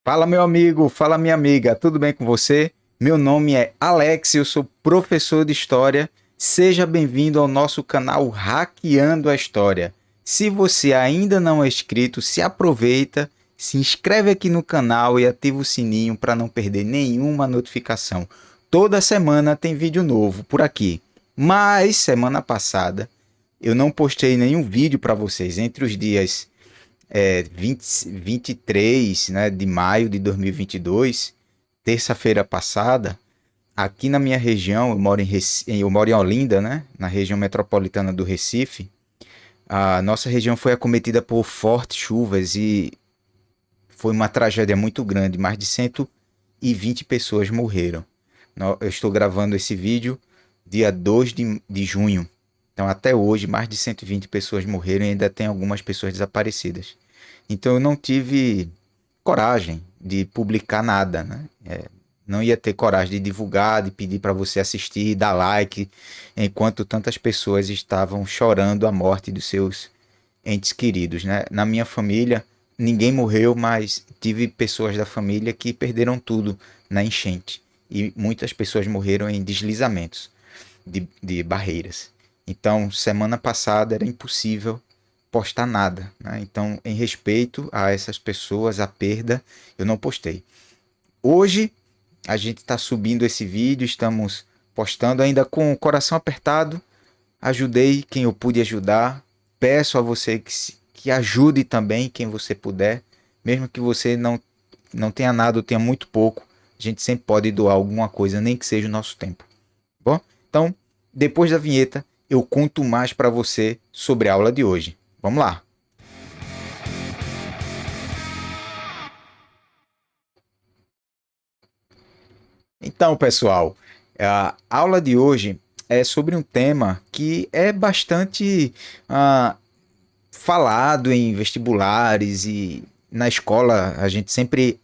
Fala, meu amigo, fala, minha amiga, tudo bem com você? Meu nome é Alex, eu sou professor de História. Seja bem-vindo ao nosso canal Hackeando a História. Se você ainda não é inscrito, se aproveita, se inscreve aqui no canal e ativa o sininho para não perder nenhuma notificação. Toda semana tem vídeo novo por aqui. Mas semana passada eu não postei nenhum vídeo para vocês entre os dias 23, né, de maio de 2022, terça-feira passada, aqui na minha região, eu moro em Olinda, né, na região metropolitana do Recife. A nossa região foi acometida por fortes chuvas e foi uma tragédia muito grande. Mais de 120 pessoas morreram. Eu estou gravando esse vídeo dia 2 de junho. Então, até hoje, mais de 120 pessoas morreram e ainda tem algumas pessoas desaparecidas. Então, eu não tive coragem de publicar nada, né? Não ia ter coragem de divulgar, de pedir para você assistir, dar like, enquanto tantas pessoas estavam chorando a morte dos seus entes queridos, né? Na minha família, ninguém morreu, mas tive pessoas da família que perderam tudo na enchente. E muitas pessoas morreram em deslizamentos de barreiras. Então, semana passada era impossível postar nada, né? Então, em respeito a essas pessoas, a perda, eu não postei. Hoje, a gente está subindo esse vídeo, estamos postando ainda com o coração apertado. Ajudei quem eu pude ajudar. Peço a você que ajude também quem você puder. Mesmo que você não tenha nada ou tenha muito pouco, a gente sempre pode doar alguma coisa, nem que seja o nosso tempo. Bom? Então, depois da vinheta, eu conto mais para você sobre a aula de hoje. Vamos lá! Então, pessoal, a aula de hoje é sobre um tema que é bastante falado em vestibulares e na escola a gente sempre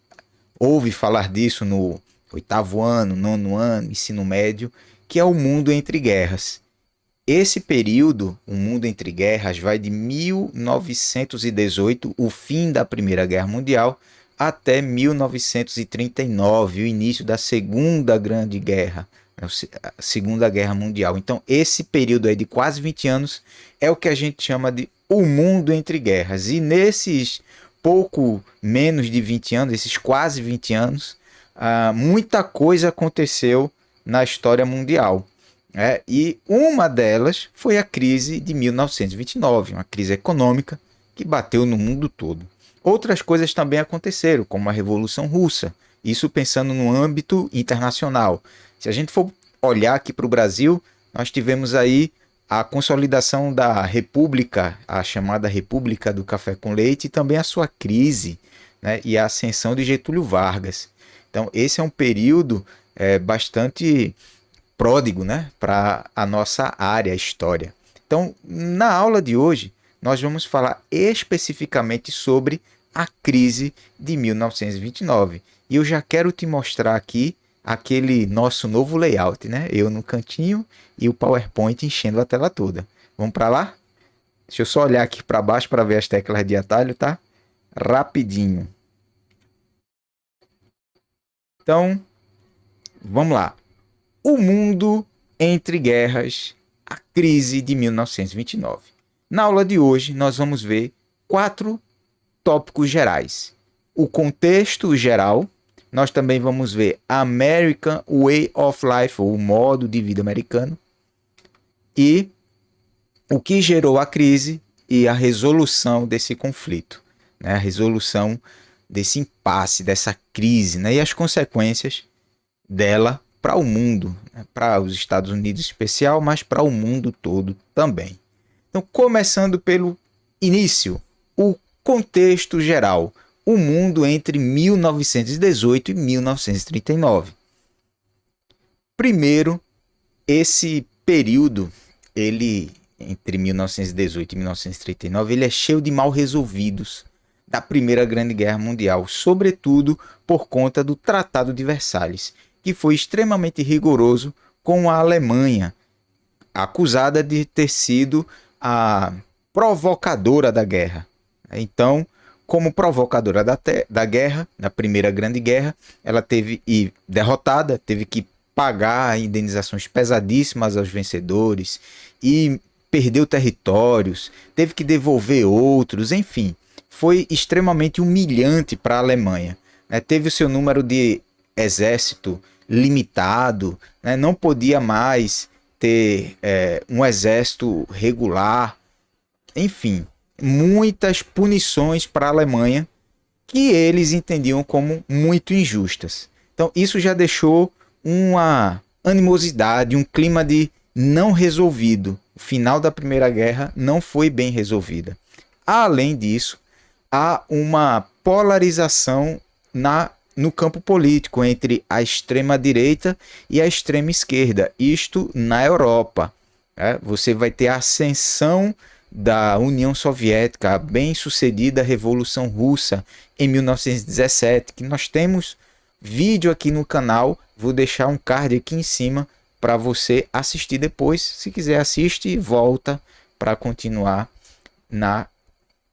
ouve falar disso no oitavo ano, nono ano, ensino médio, que é o mundo entre guerras. Esse período, o mundo entre guerras, vai de 1918, o fim da Primeira Guerra Mundial, até 1939, o início da Segunda Grande Guerra, a Segunda Guerra Mundial. Então, esse período aí de quase 20 anos é o que a gente chama de o mundo entre guerras. E nesses pouco menos de 20 anos, esses quase 20 anos, muita coisa aconteceu na história mundial. E uma delas foi a crise de 1929, uma crise econômica que bateu no mundo todo. Outras coisas também aconteceram, como a Revolução Russa, isso pensando no âmbito internacional. Se a gente for olhar aqui para o Brasil, nós tivemos aí a consolidação da República, a chamada República do Café com Leite, e também a sua crise, né, e a ascensão de Getúlio Vargas. Então, esse é um período bastante pródigo, né, para a nossa área, a história. Então, na aula de hoje, nós vamos falar especificamente sobre a crise de 1929. E eu já quero te mostrar aqui aquele nosso novo layout, né? Eu no cantinho e o PowerPoint enchendo a tela toda. Vamos para lá? Deixa eu só olhar aqui para baixo para ver as teclas de atalho, tá? Rapidinho. Então, vamos lá. O mundo entre guerras, a crise de 1929. Na aula de hoje, nós vamos ver 4 tópicos gerais. O contexto geral, nós também vamos ver American Way of Life, ou o modo de vida americano, e o que gerou a crise e a resolução desse conflito, né? A resolução desse impasse, dessa crise, né? E as consequências dela para o mundo, né? Para os Estados Unidos em especial, mas para o mundo todo também. Então, começando pelo início, o contexto geral, o mundo entre 1918 e 1939. Primeiro, esse período, ele entre 1918 e 1939, ele é cheio de mal resolvidos da Primeira Grande Guerra Mundial, sobretudo por conta do Tratado de Versalhes, que foi extremamente rigoroso com a Alemanha, acusada de ter sido a provocadora da guerra. Então, como provocadora da guerra, da Primeira Grande Guerra, ela teve, e derrotada, teve que pagar indenizações pesadíssimas aos vencedores e perdeu territórios, teve que devolver outros, enfim, foi extremamente humilhante para a Alemanha. Né? Teve o seu número de exército limitado, né? Não podia mais ter um exército regular, enfim, muitas punições para a Alemanha que eles entendiam como muito injustas. Então, isso já deixou uma animosidade, um clima de não resolvido. O final da Primeira Guerra não foi bem resolvida. Além disso, há uma polarização no campo político entre a extrema-direita e a extrema-esquerda. Isto na Europa. Você vai ter a ascensão da União Soviética, a bem-sucedida Revolução Russa em 1917, que nós temos vídeo aqui no canal, vou deixar um card aqui em cima para você assistir depois, se quiser assiste e volta para continuar na...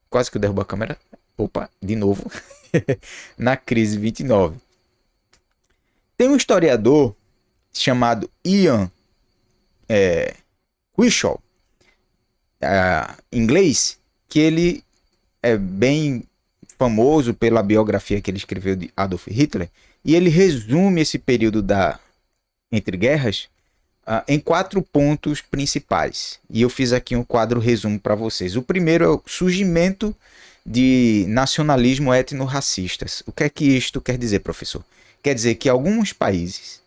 Quase que eu derrubo a câmera, opa, de novo, na crise 29. Tem um historiador chamado Ian Quishaw, inglês, que ele é bem famoso pela biografia que ele escreveu de Adolf Hitler, e ele resume esse período entre guerras em 4 pontos principais. E eu fiz aqui um quadro resumo para vocês. O primeiro é o surgimento de nacionalismo etno-racistas. O que é que isto quer dizer, professor? Quer dizer que em alguns países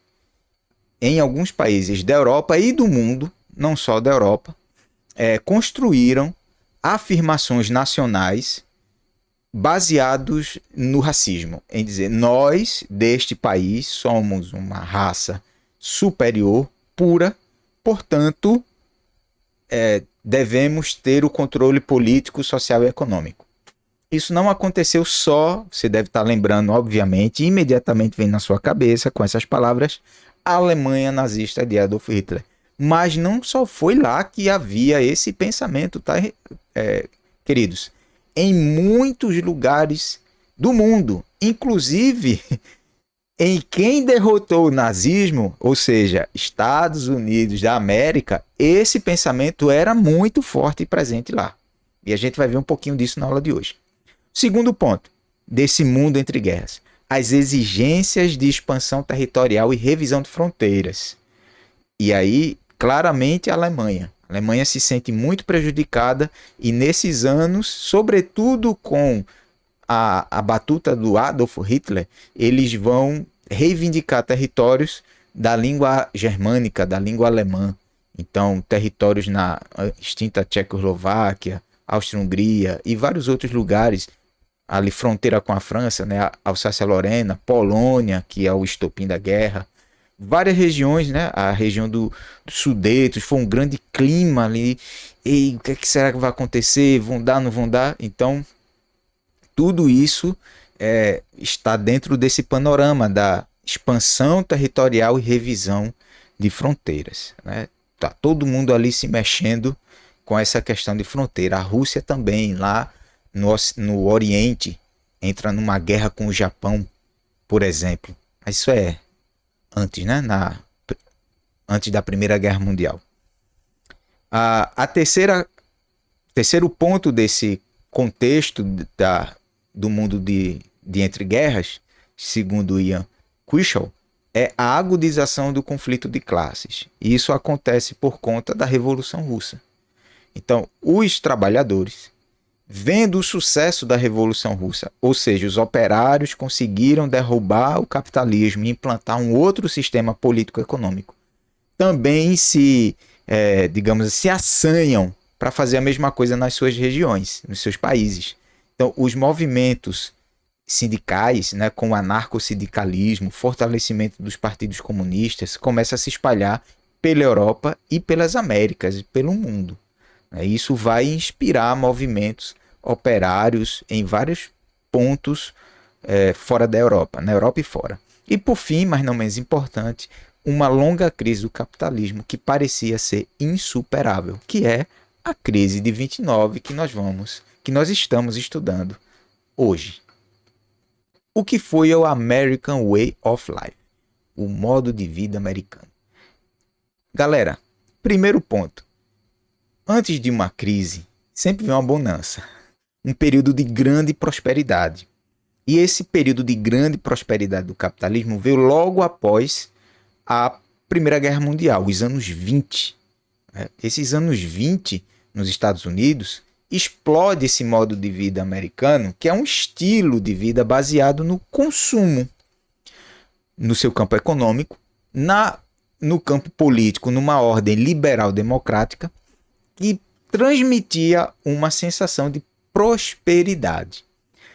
da Europa e do mundo, não só da Europa, construíram afirmações nacionais baseados no racismo, em dizer, nós deste país somos uma raça superior, pura, portanto, devemos ter o controle político, social e econômico. Isso não aconteceu só, você deve estar lembrando, obviamente, imediatamente vem na sua cabeça com essas palavras, a Alemanha nazista de Adolf Hitler. Mas não só foi lá que havia esse pensamento, tá, queridos? Em muitos lugares do mundo, inclusive em quem derrotou o nazismo, ou seja, Estados Unidos da América, esse pensamento era muito forte e presente lá. E a gente vai ver um pouquinho disso na aula de hoje. Segundo ponto desse mundo entre guerras, as exigências de expansão territorial e revisão de fronteiras. E aí, claramente, a Alemanha. A Alemanha se sente muito prejudicada e nesses anos, sobretudo com a batuta do Adolf Hitler, eles vão reivindicar territórios da língua germânica, da língua alemã. Então, territórios na extinta Tchecoslováquia, Áustria-Hungria e vários outros lugares, ali fronteira com a França, né? Alsácia-Lorena, Polônia, que é o estopim da guerra. Várias regiões, né? A região do Sudetos, foi um grande clima ali. E o que, será que vai acontecer? Vão dar, não vão dar? Então, tudo isso está dentro desse panorama da expansão territorial e revisão de fronteiras. Né? Tá todo mundo ali se mexendo com essa questão de fronteira. A Rússia também, lá no Oriente, entra numa guerra com o Japão, por exemplo. Mas isso é antes, né? Antes da Primeira Guerra Mundial. Terceiro ponto desse contexto do mundo de entre guerras, segundo Ian Quishaw, é a agudização do conflito de classes. E isso acontece por conta da Revolução Russa. Então, os trabalhadores, vendo o sucesso da Revolução Russa, ou seja, os operários conseguiram derrubar o capitalismo e implantar um outro sistema político-econômico, também se assanham para fazer a mesma coisa nas suas regiões, nos seus países. Então, os movimentos sindicais, né, com o anarcossindicalismo, fortalecimento dos partidos comunistas, começa a se espalhar pela Europa e pelas Américas, e pelo mundo. Isso vai inspirar movimentos operários em vários pontos fora da Europa, na Europa e fora. E por fim, mas não menos importante, uma longa crise do capitalismo que parecia ser insuperável, que é a crise de 29 que nós estamos estudando hoje. O que foi o American Way of Life? O modo de vida americano. Galera, primeiro ponto. Antes de uma crise, sempre vem uma bonança. Um período de grande prosperidade. E esse período de grande prosperidade do capitalismo veio logo após a Primeira Guerra Mundial, os anos 20. Esses anos 20, nos Estados Unidos, explode esse modo de vida americano, que é um estilo de vida baseado no consumo, no seu campo econômico, no campo político, numa ordem liberal democrática, que transmitia uma sensação de prosperidade.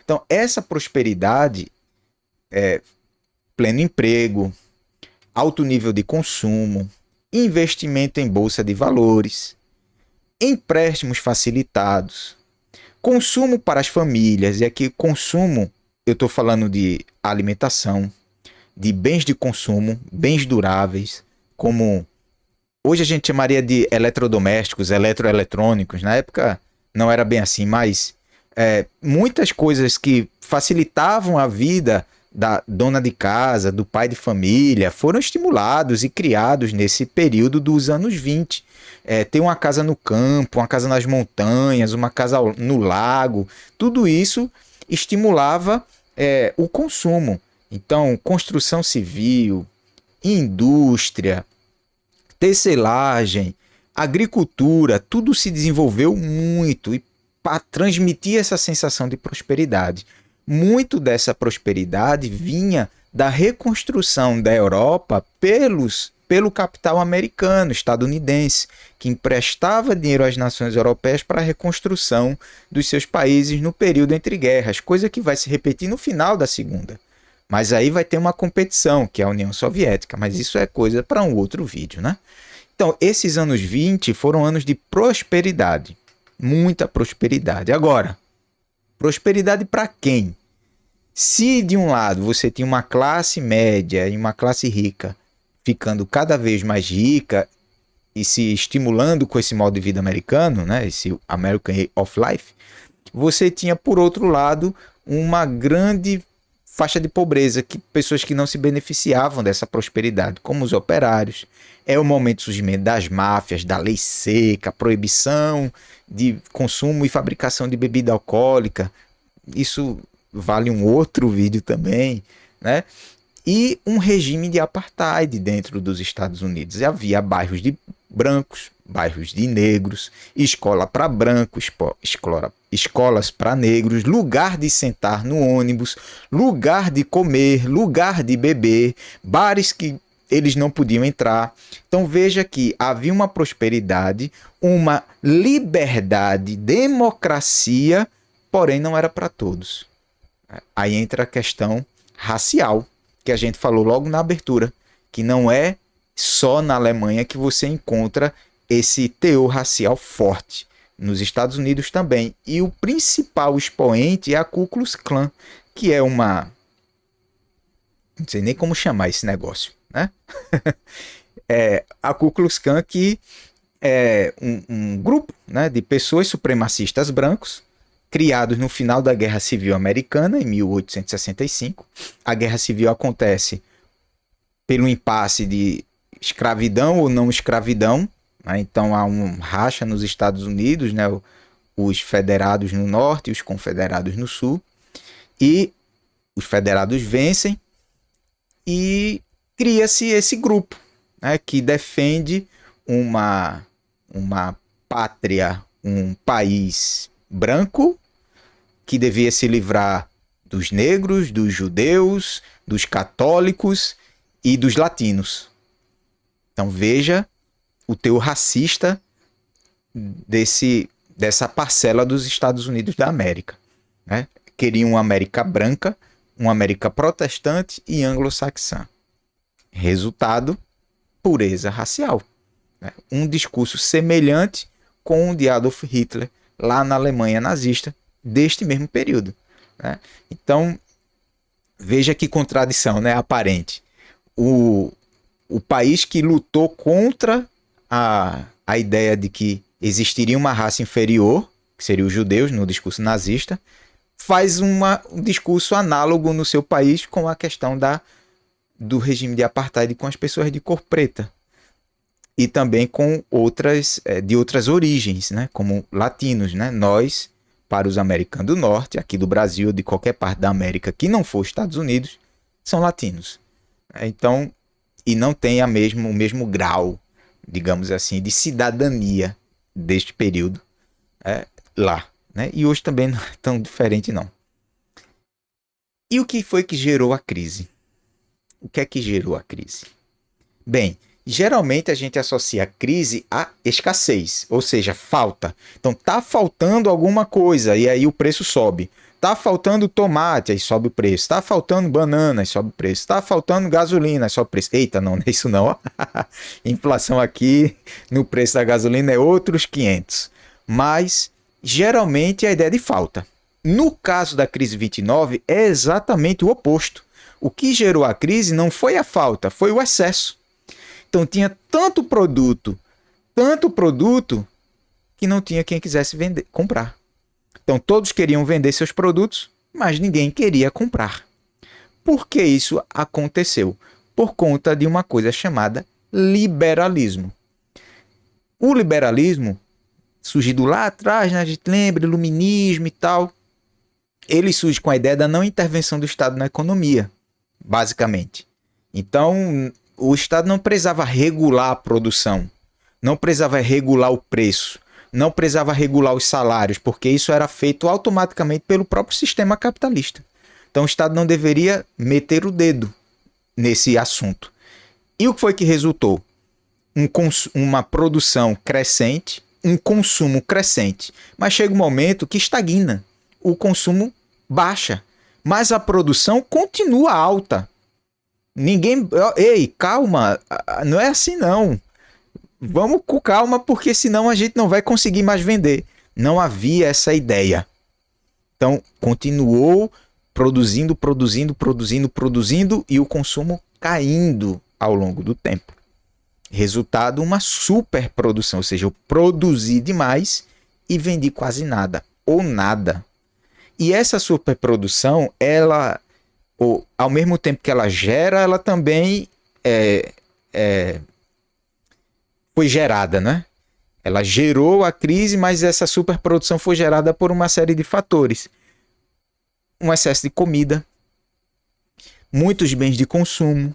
Então, essa prosperidade é pleno emprego, alto nível de consumo, investimento em bolsa de valores, empréstimos facilitados, consumo para as famílias, e aqui consumo, eu estou falando de alimentação, de bens de consumo, bens duráveis, como hoje a gente chamaria de eletrodomésticos, eletroeletrônicos. Na época não era bem assim, mas muitas coisas que facilitavam a vida da dona de casa, do pai de família, foram estimulados e criados nesse período dos anos 20. Ter uma casa no campo, uma casa nas montanhas, uma casa no lago, tudo isso estimulava o consumo. Então, construção civil, indústria, tecelagem, agricultura, tudo se desenvolveu muito e para transmitir essa sensação de prosperidade. Muito dessa prosperidade vinha da reconstrução da Europa pelo capital americano, estadunidense, que emprestava dinheiro às nações europeias para a reconstrução dos seus países no período entre guerras, coisa que vai se repetir no final da Segunda. Mas aí vai ter uma competição, que é a União Soviética, mas isso é coisa para um outro vídeo, né? Então, esses anos 20 foram anos de prosperidade, muita prosperidade. Agora, prosperidade para quem? Se de um lado você tinha uma classe média e uma classe rica ficando cada vez mais rica e se estimulando com esse modo de vida americano, né, esse American Way of Life, você tinha, por outro lado, uma grande faixa de pobreza, pessoas que não se beneficiavam dessa prosperidade, como os operários. É o momento do surgimento das máfias, da lei seca, proibição de consumo e fabricação de bebida alcoólica. Isso vale um outro vídeo também, né? E um regime de apartheid dentro dos Estados Unidos. E havia bairros de brancos, bairros de negros, escola para brancos, escolas para negros, lugar de sentar no ônibus, lugar de comer, lugar de beber, bares que eles não podiam entrar. Então veja que havia uma prosperidade, uma liberdade, democracia, porém não era para todos. Aí entra a questão racial, que a gente falou logo na abertura, que não é só na Alemanha que você encontra esse teor racial forte. Nos Estados Unidos também. E o principal expoente é a Ku Klux Klan, que é uma... não sei nem como chamar esse negócio, né? A Ku Klux Klan, que é um grupo, né, de pessoas supremacistas brancos, criados no final da Guerra Civil Americana, em 1865. A Guerra Civil acontece pelo impasse de escravidão ou não escravidão, né? Então há um racha nos Estados Unidos, né? Os federados no norte e os confederados no sul, e os federados vencem e cria-se esse grupo, né? Que defende uma pátria, um país branco que devia se livrar dos negros, dos judeus, dos católicos e dos latinos. Então veja o teor racista dessa parcela dos Estados Unidos da América, né? Queriam uma América branca, uma América protestante e anglo-saxã. Resultado, pureza racial, né? Um discurso semelhante com o de Adolf Hitler lá na Alemanha nazista deste mesmo período, né? Então veja que contradição, né, aparente. O país que lutou contra a ideia de que existiria uma raça inferior, que seria os judeus no discurso nazista, faz um discurso análogo no seu país com a questão do regime de apartheid com as pessoas de cor preta. E também com outras, de outras origens, né? Como latinos, né? Nós, para os americanos do norte, aqui do Brasil, de qualquer parte da América que não for Estados Unidos, são latinos. Então, e não tem o mesmo grau, digamos assim, de cidadania deste período lá. Né? E hoje também não é tão diferente, não. E o que foi que gerou a crise? O que é que gerou a crise? Bem, geralmente a gente associa a crise à escassez, ou seja, falta. Então tá faltando alguma coisa e aí o preço sobe. Tá faltando tomate, aí sobe o preço. Tá faltando banana, aí sobe o preço. Tá faltando gasolina, aí sobe o preço. Eita, não é isso não. Inflação aqui no preço da gasolina é outros 500. Mas geralmente é a ideia de falta. No caso da crise 29 é exatamente o oposto. O que gerou a crise não foi a falta, foi o excesso. Então tinha tanto produto, que não tinha quem quisesse vender, comprar. Então todos queriam vender seus produtos, mas ninguém queria comprar. Por que isso aconteceu? Por conta de uma coisa chamada liberalismo. O liberalismo, surgido lá atrás, né, a gente lembra, iluminismo e tal, ele surge com a ideia da não intervenção do Estado na economia, basicamente. Então, o Estado não precisava regular a produção, não precisava regular o preço, não precisava regular os salários, porque isso era feito automaticamente pelo próprio sistema capitalista. Então o Estado não deveria meter o dedo nesse assunto. E o que foi que resultou? Uma produção crescente, um consumo crescente. Mas chega um momento que estagna, o consumo baixa, mas a produção continua alta. Ninguém... Ei, calma, não é assim não. Vamos com calma, porque senão a gente não vai conseguir mais vender. Não havia essa ideia. Então, continuou produzindo e o consumo caindo ao longo do tempo. Resultado, uma superprodução, ou seja, eu produzi demais e vendi quase nada, ou nada. E essa superprodução, ela, ao mesmo tempo que ela gera, ela também foi gerada, né? Ela gerou a crise, mas essa superprodução foi gerada por uma série de fatores. Um excesso de comida, muitos bens de consumo,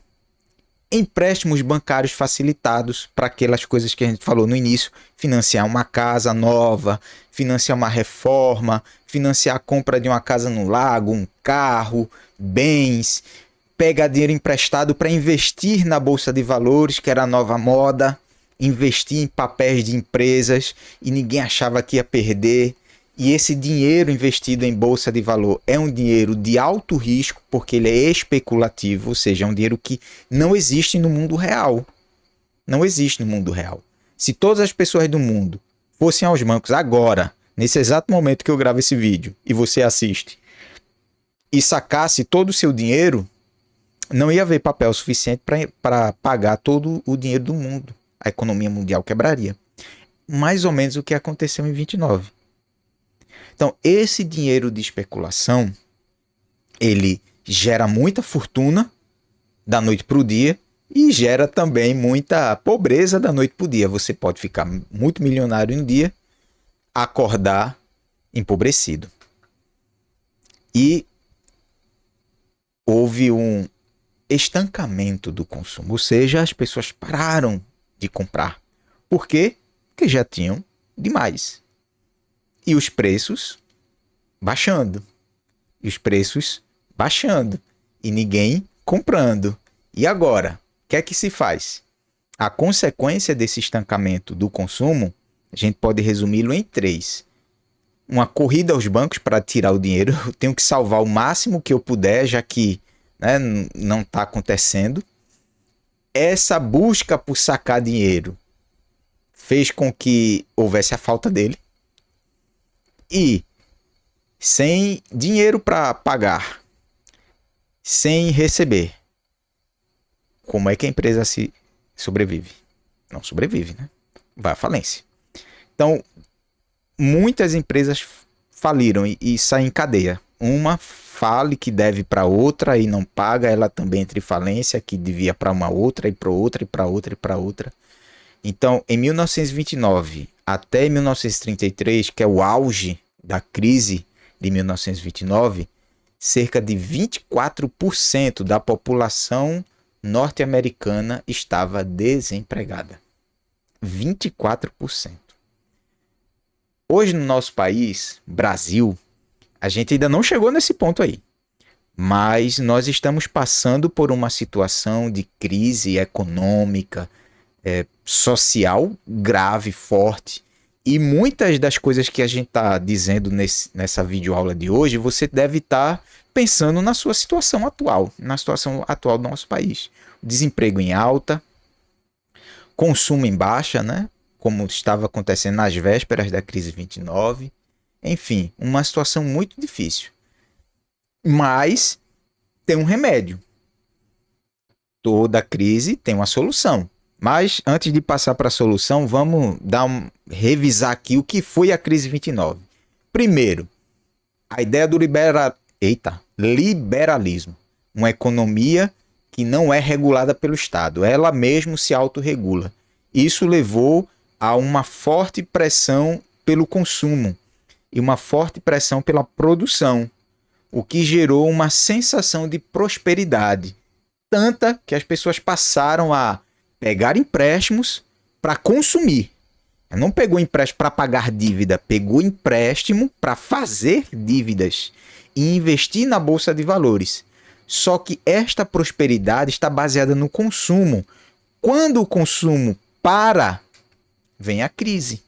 empréstimos bancários facilitados para aquelas coisas que a gente falou no início, financiar uma casa nova, financiar uma reforma, financiar a compra de uma casa no lago, um carro, bens, pegar dinheiro emprestado para investir na bolsa de valores, que era a nova moda, investir em papéis de empresas e ninguém achava que ia perder. E esse dinheiro investido em bolsa de valor é um dinheiro de alto risco, porque ele é especulativo, ou seja, é um dinheiro que não existe no mundo real. Não existe no mundo real. Se todas as pessoas do mundo fossem aos bancos agora, nesse exato momento que eu gravo esse vídeo, e você assiste, e sacasse todo o seu dinheiro, não ia haver papel suficiente para pagar todo o dinheiro do mundo. A economia mundial quebraria. Mais ou menos o que aconteceu em 29. Então, esse dinheiro de especulação, ele gera muita fortuna da noite para o dia e gera também muita pobreza da noite para o dia. Você pode ficar muito milionário em um dia, acordar empobrecido. E houve um estancamento do consumo, ou seja, as pessoas pararam de comprar. Por quê? Porque já tinham demais. E os preços baixando. E ninguém comprando. E agora? O que é que se faz? A consequência desse estancamento do consumo, a gente pode resumi-lo em 3. Uma corrida aos bancos para tirar o dinheiro. Eu tenho que salvar o máximo que eu puder, já que, né, não está acontecendo. Essa busca por sacar dinheiro fez com que houvesse a falta dele. E sem dinheiro para pagar, sem receber, como é que a empresa se sobrevive? Não sobrevive, né? Vai à falência. Então, muitas empresas faliram e saem em cadeia. uma fale que deve para outra e não paga, ela também entra em falência, que devia para uma outra e para outra e para outra e para outra. Então, em 1929 até 1933, que é o auge da crise de 1929, cerca de 24% da população norte-americana estava desempregada. 24%. Hoje no nosso país, Brasil, a gente ainda não chegou nesse ponto aí. Mas nós estamos passando por uma situação de crise econômica, social grave, forte. E muitas das coisas que a gente está dizendo nessa videoaula de hoje, você deve estar pensando na sua situação atual, na situação atual do nosso país. Desemprego em alta, consumo em baixa, né? Como estava acontecendo nas vésperas da crise 29. Enfim, uma situação muito difícil. Mas tem um remédio. Toda crise tem uma solução. Mas antes de passar para a solução, vamos revisar aqui o que foi a crise 29. Primeiro, a ideia do liberalismo. Uma economia que não é regulada pelo Estado. Ela mesma se autorregula. Isso levou a uma forte pressão pelo consumo e uma forte pressão pela produção, o que gerou uma sensação de prosperidade. Tanta que as pessoas passaram a pegar empréstimos para consumir. Não pegou empréstimo para pagar dívida, pegou empréstimo para fazer dívidas e investir na bolsa de valores. Só que esta prosperidade está baseada no consumo. Quando o consumo para, vem a crise.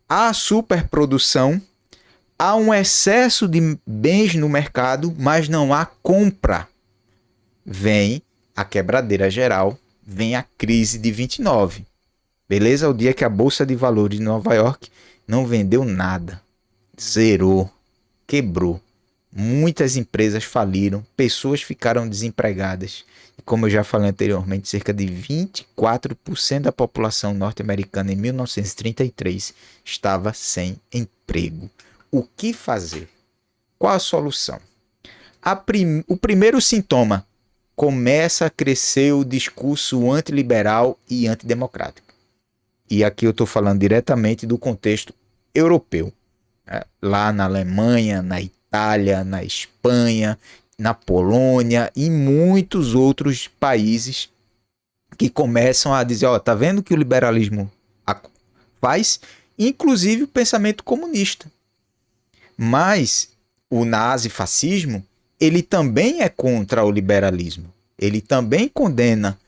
Há superprodução, há um excesso de bens no mercado, mas não há compra. Vem a quebradeira geral, vem a crise de 29. Beleza? O dia que a Bolsa de Valores de Nova York não vendeu nada. Zerou. Quebrou. Muitas empresas faliram, pessoas ficaram desempregadas. E como eu já falei anteriormente, cerca de 24% da população norte-americana em 1933 estava sem emprego. O que fazer? Qual a solução? O primeiro sintoma: começa a crescer o discurso antiliberal e antidemocrático. E aqui eu estou falando diretamente do contexto europeu. Lá na Alemanha, na Itália, na Espanha, na Polônia e muitos outros países que começam a dizer, tá vendo que o liberalismo faz? Inclusive o pensamento comunista. Mas o nazifascismo, ele também é contra o liberalismo. Ele também condena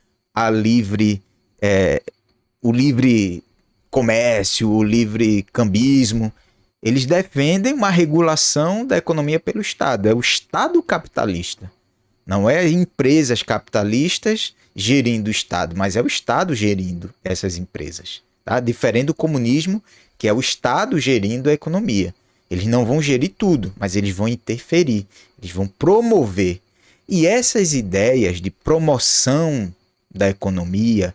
o livre comércio, o livre cambismo. Eles defendem uma regulação da economia pelo Estado. É o Estado capitalista. Não é empresas capitalistas gerindo o Estado, mas é o Estado gerindo essas empresas. Tá? Diferente do comunismo, que é o Estado gerindo a economia. Eles não vão gerir tudo, mas eles vão interferir. Eles vão promover. E essas ideias de promoção da economia,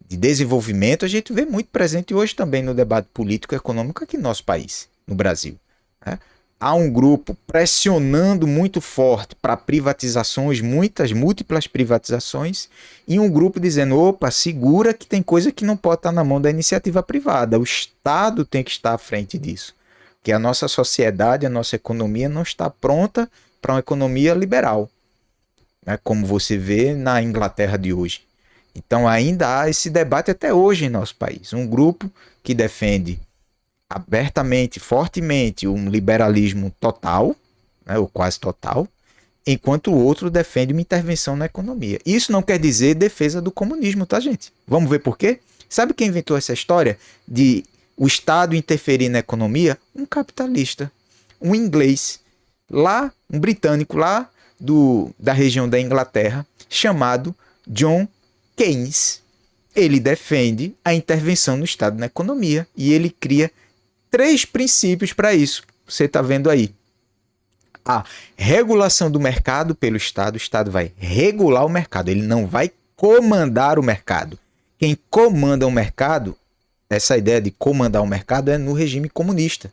de desenvolvimento, a gente vê muito presente hoje também no debate político e econômico aqui no nosso país, no Brasil. Né? Há um grupo pressionando muito forte para privatizações, múltiplas privatizações, e um grupo dizendo, opa, segura que tem coisa que não pode estar na mão da iniciativa privada. O Estado tem que estar à frente disso. Porque a nossa sociedade, a nossa economia não está pronta para uma economia liberal, né? Como você vê na Inglaterra de hoje. Então ainda há esse debate até hoje em nosso país. Um grupo que defende abertamente, fortemente, um liberalismo total, né, ou quase total, enquanto o outro defende uma intervenção na economia. Isso não quer dizer defesa do comunismo, tá, gente? Vamos ver por quê? Sabe quem inventou essa história de o Estado interferir na economia? Um capitalista, um inglês, lá, um britânico lá da região da Inglaterra, chamado John Keynes. Ele defende a intervenção no Estado na economia e ele cria 3 princípios para isso. Você está vendo aí. A regulação do mercado pelo Estado. O Estado vai regular o mercado. Ele não vai comandar o mercado. Quem comanda o mercado, essa ideia de comandar o mercado é no regime comunista.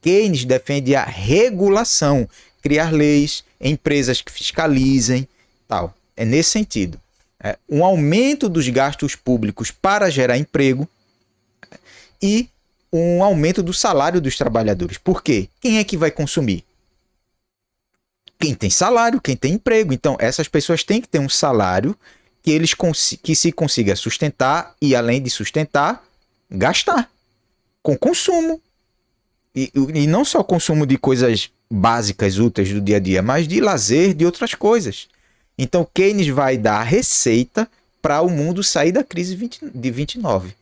Keynes defende a regulação, criar leis, empresas que fiscalizem, tal. É nesse sentido. Um aumento dos gastos públicos para gerar emprego e um aumento do salário dos trabalhadores. Por quê? Quem é que vai consumir? Quem tem salário, quem tem emprego. Então, essas pessoas têm que ter um salário que se consiga sustentar e, além de sustentar, gastar com consumo. E não só consumo de coisas básicas, úteis do dia a dia, mas de lazer, de outras coisas. Então, Keynes vai dar a receita para o mundo sair da crise de 29.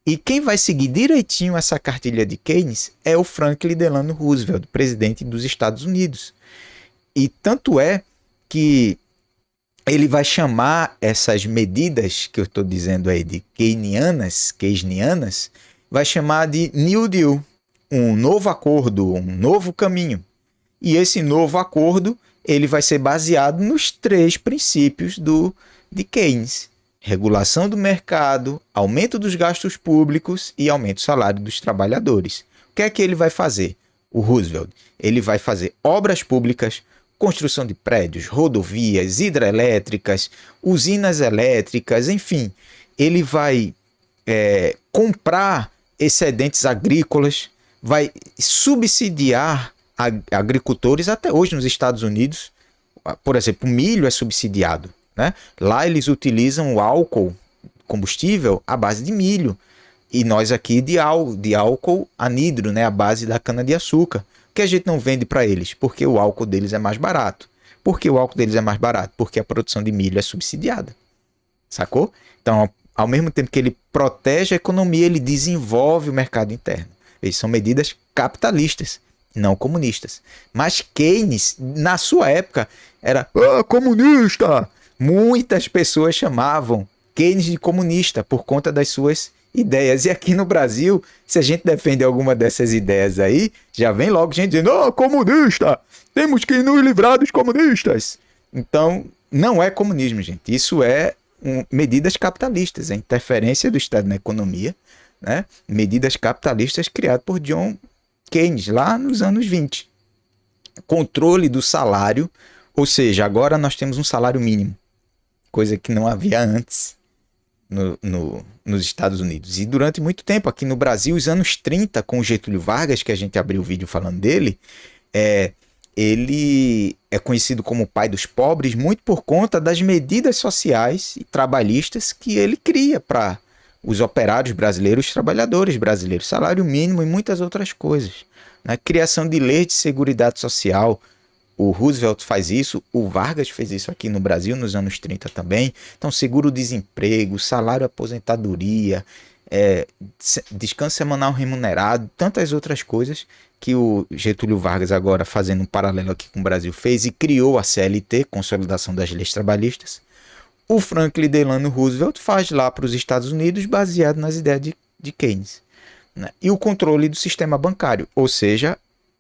E quem vai seguir direitinho essa cartilha de Keynes é o Franklin Delano Roosevelt, presidente dos Estados Unidos. E tanto é que ele vai chamar essas medidas que eu estou dizendo aí de keynesianas, vai chamar de New Deal, um novo acordo, um novo caminho. E esse novo acordo ele vai ser baseado nos 3 princípios de Keynes: regulação do mercado, aumento dos gastos públicos e aumento do salário dos trabalhadores. O que é que ele vai fazer? O Roosevelt, ele vai fazer obras públicas, construção de prédios, rodovias, hidrelétricas, usinas elétricas, enfim. Ele vai comprar excedentes agrícolas, vai subsidiar agricultores. Até hoje nos Estados Unidos, por exemplo, o milho é subsidiado, né? Lá eles utilizam o álcool, combustível, à base de milho. E nós aqui de álcool anidro, né? À base da cana-de-açúcar. Que a gente não vende para eles, porque o álcool deles é mais barato. Por que o álcool deles é mais barato? Porque a produção de milho é subsidiada. Sacou? Então, ao mesmo tempo que ele protege a economia, ele desenvolve o mercado interno. Essas são medidas capitalistas, não comunistas. Mas Keynes, na sua época, era comunista. Muitas pessoas chamavam Keynes de comunista por conta das suas ideias. E aqui no Brasil, se a gente defende alguma dessas ideias aí, já vem logo gente dizendo, comunista, temos que nos livrar dos comunistas. Então, não é comunismo, gente. Isso é medidas capitalistas, é interferência do Estado na economia, né? Medidas capitalistas criadas por John Keynes, lá nos anos 20. Controle do salário, ou seja, agora nós temos um salário mínimo, coisa que não havia antes nos Estados Unidos. E durante muito tempo, aqui no Brasil, os anos 30, com o Getúlio Vargas, que a gente abriu o vídeo falando dele, ele é conhecido como o pai dos pobres muito por conta das medidas sociais e trabalhistas que ele cria para os operários brasileiros, os trabalhadores brasileiros, salário mínimo e muitas outras coisas. Na criação de leis de seguridade social, o Roosevelt faz isso, o Vargas fez isso aqui no Brasil nos anos 30 também. Então, seguro-desemprego, salário aposentadoria, descanso semanal remunerado, tantas outras coisas que o Getúlio Vargas, agora fazendo um paralelo aqui com o Brasil, fez e criou a CLT, Consolidação das Leis Trabalhistas. O Franklin Delano Roosevelt faz lá para os Estados Unidos, baseado nas ideias de Keynes, né? E o controle do sistema bancário, ou seja,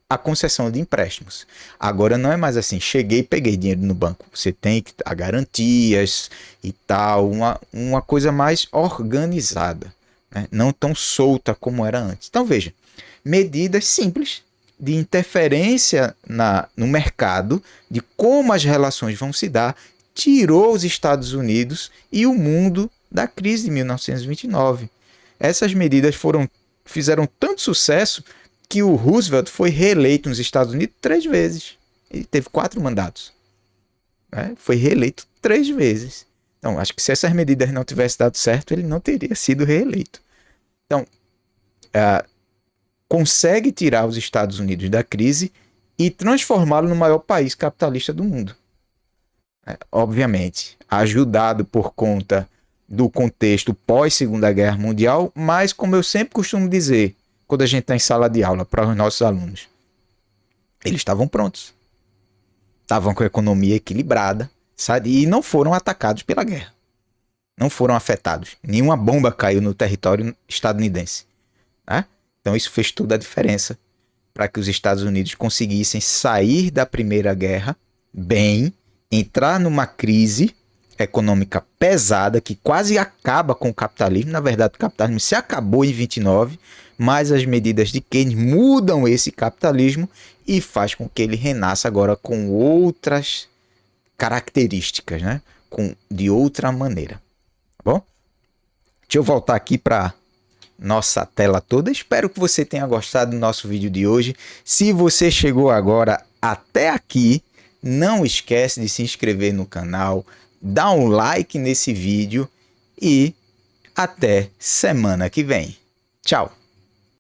a concessão de empréstimos. Agora não é mais assim, cheguei e peguei dinheiro no banco. Você tem que dar garantias e tal, uma coisa mais organizada, né? Não tão solta como era antes. Então veja, medidas simples de interferência no mercado, de como as relações vão se dar, tirou os Estados Unidos e o mundo da crise de 1929. Essas medidas fizeram tanto sucesso que o Roosevelt foi reeleito nos Estados Unidos 3 vezes. Ele teve 4 mandatos. Né? Foi reeleito 3 vezes. Então, acho que se essas medidas não tivessem dado certo, ele não teria sido reeleito. Então, consegue tirar os Estados Unidos da crise e transformá-lo no maior país capitalista do mundo. Obviamente, ajudado por conta do contexto pós-Segunda Guerra Mundial, mas, como eu sempre costumo dizer, quando a gente está em sala de aula para os nossos alunos, eles estavam prontos. Estavam com a economia equilibrada, sabe? E não foram atacados pela guerra. Não foram afetados. Nenhuma bomba caiu no território estadunidense. Né? Então isso fez toda a diferença para que os Estados Unidos conseguissem sair da Primeira Guerra bem, entrar numa crise econômica pesada que quase acaba com o capitalismo. Na verdade, o capitalismo se acabou em 29, mas as medidas de Keynes mudam esse capitalismo e faz com que ele renasça agora com outras características, né? De outra maneira. Tá bom? Deixa eu voltar aqui para nossa tela toda. Espero que você tenha gostado do nosso vídeo de hoje. Se você chegou agora até aqui, não esquece de se inscrever no canal, dá um like nesse vídeo e até semana que vem. Tchau!